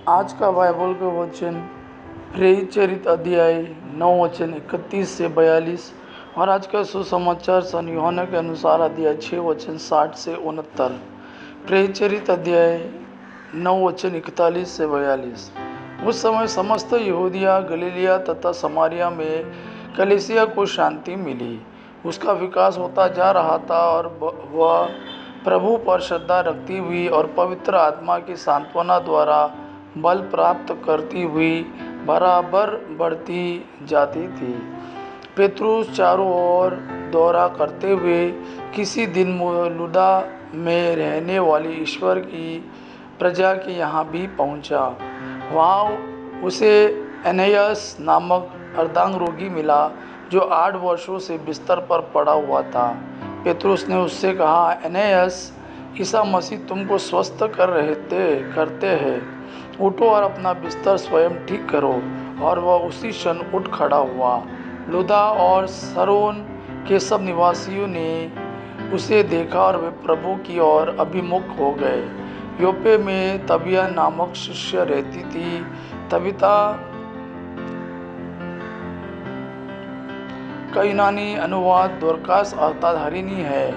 आज का बाइबल का वचन प्रेरित चरित अध्याय 9 वचन 31 से 42 और आज का सुसमाचार सन यूहन्ना के अनुसार अध्याय 6 वचन 60 से 69। प्रेरित चरित अध्याय 9 वचन 41 से 42। उस समय समस्त यहूदिया, गलीलिया तथा समारिया में कलीसिया को शांति मिली। उसका विकास होता जा रहा था और वह प्रभु पर श्रद्धा रखती हुई और पवित्र आत्मा की सांत्वना द्वारा बल प्राप्त करती हुई बराबर बढ़ती जाती थी। पेतरुस चारों ओर दौरा करते हुए किसी दिन लुदा में रहने वाली ईश्वर की प्रजा के यहाँ भी पहुँचा। वहाँ उसे एनेयास नामक अर्धांग रोगी मिला जो 8 वर्षों से बिस्तर पर पड़ा हुआ था। पेतरुस ने उससे कहा, एनेयास, ईसा मसीह तुमको स्वस्थ करते हैं। उठो और अपना बिस्तर स्वयं ठीक करो। और वह उसी क्षण उठ खड़ा हुआ। लुदा और सरोन के सब निवासियों ने उसे देखा और वे प्रभु की ओर अभिमुख हो गए। योपे में तबिया नामक शिष्य रहती थी। तबीता का यूनानी अनुवाद दोरकास अर्थात हरिणी है।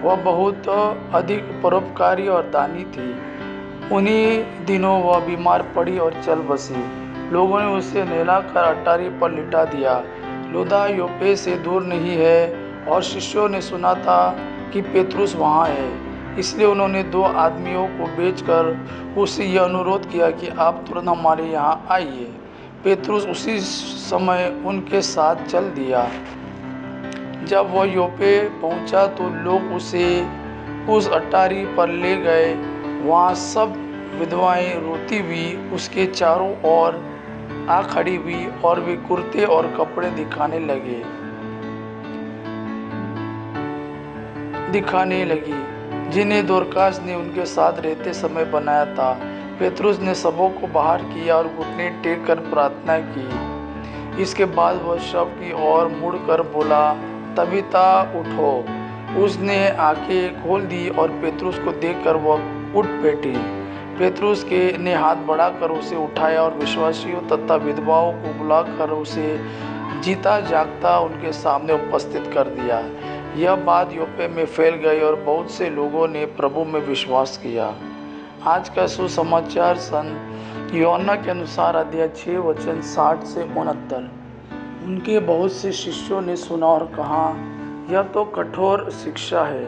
वह बहुत अधिक परोपकारी और दानी थी। उन्हीं दिनों वह बीमार पड़ी और चल बसी। लोगों ने उसे नहलाकर अटारी पर लिटा दिया। लुदा योपे से दूर नहीं है और शिष्यों ने सुना था कि पेतरुस वहाँ है, इसलिए उन्होंने 2 आदमियों को भेजकर उससे यह अनुरोध किया कि आप तुरंत हमारे यहाँ आइए। पेतरुस उसी समय उनके साथ चल दिया। जब वह योपे पहुँचा तो लोग उसे उस अटारी पर ले गए। वहाँ सब विधवाएं रोती हुई उसके चारों ओर आ खड़ी हुई और वे कुर्ते और कपड़े दिखाने लगी जिन्हें दोरकास ने उनके साथ रहते समय बनाया था। पेतरुस ने सबों को बाहर किया और घुटने टेक कर प्रार्थना की। इसके बाद वह शव की ओर मुड़कर बोला, तबीता उठो। उसने आंखें खोल दी और पेतरुस को देखकर वह उठ बैठी। पेतरुस ने हाथ बढ़ाकर उसे उठाया और विश्वासियों तथा विधवाओं को बुलाकर उसे जीता जागता उनके सामने उपस्थित कर दिया। यह बात योपे में फैल गई और बहुत से लोगों ने प्रभु में विश्वास किया। आज का सुसमाचार सन यूहन्ना के अनुसार अध्याय 6 वचन 60 से 69। उनके बहुत से शिष्यों ने सुना और कहा, यह तो कठोर शिक्षा है,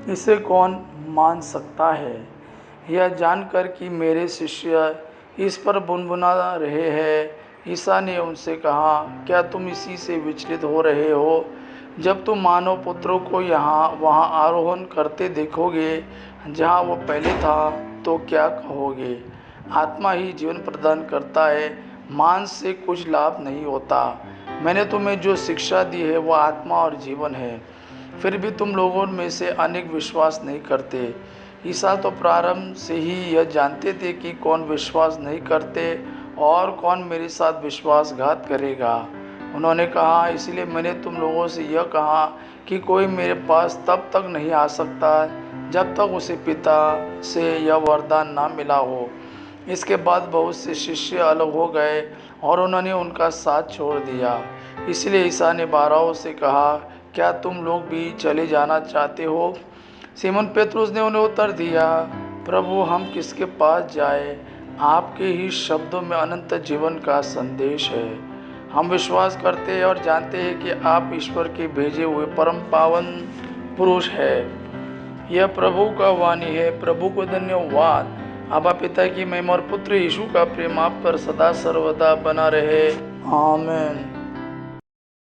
इसे कौन मान सकता है? यह जानकर कि मेरे शिष्य इस पर बुनबुना रहे हैं, ईसा ने उनसे कहा, क्या तुम इसी से विचलित हो रहे हो? जब तुम मानव पुत्रों को वहाँ आरोहण करते देखोगे जहाँ वो पहले था, तो क्या कहोगे? आत्मा ही जीवन प्रदान करता है, मांस से कुछ लाभ नहीं होता। मैंने तुम्हें जो शिक्षा दी है वह आत्मा और जीवन है। फिर भी तुम लोगों में से अनेक विश्वास नहीं करते। ईसा तो प्रारंभ से ही यह जानते थे कि कौन विश्वास नहीं करते और कौन मेरे साथ विश्वासघात करेगा। उन्होंने कहा, इसलिए मैंने तुम लोगों से यह कहा कि कोई मेरे पास तब तक नहीं आ सकता जब तक उसे पिता से यह वरदान ना मिला हो। इसके बाद बहुत से शिष्य अलग हो गए और उन्होंने उनका साथ छोड़ दिया। इसलिए ईसा ने 12 से कहा, क्या तुम लोग भी चले जाना चाहते हो? सिमोन पेतरुस ने उन्हें उत्तर दिया, प्रभु, हम किसके पास जाए? आपके ही शब्दों में अनंत जीवन का संदेश है। हम विश्वास करते हैं और जानते हैं कि आप ईश्वर के भेजे हुए परम पावन पुरुष है। यह प्रभु का वाणी है। प्रभु को धन्यवाद। आबा पिता की महिमा और पुत्र यीशु का प्रेम आप पर सदा सर्वदा बना रहे। आमीन।